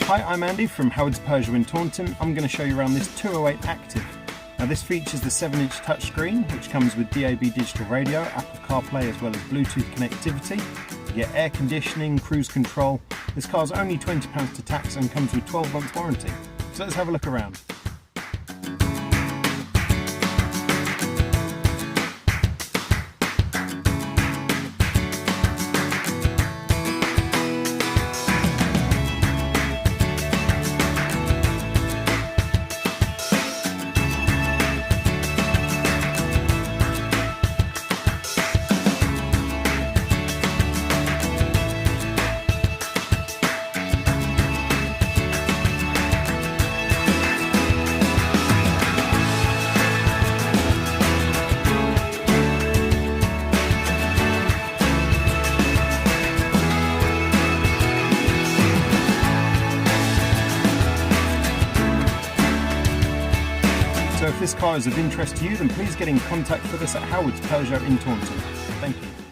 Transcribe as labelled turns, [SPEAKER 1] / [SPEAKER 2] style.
[SPEAKER 1] Hi, I'm Andy from Howard's Peugeot in Taunton. I'm going to show you around this 208 Active. Now this features the 7-inch touchscreen, which comes with DAB digital radio, Apple CarPlay as well as Bluetooth connectivity. You get air conditioning, cruise control. This car's only £20 to tax and comes with 12 months warranty. So let's have a look around. So if this car is of interest to you, then please get in contact with us at Howard's Peugeot in Taunton. Thank you.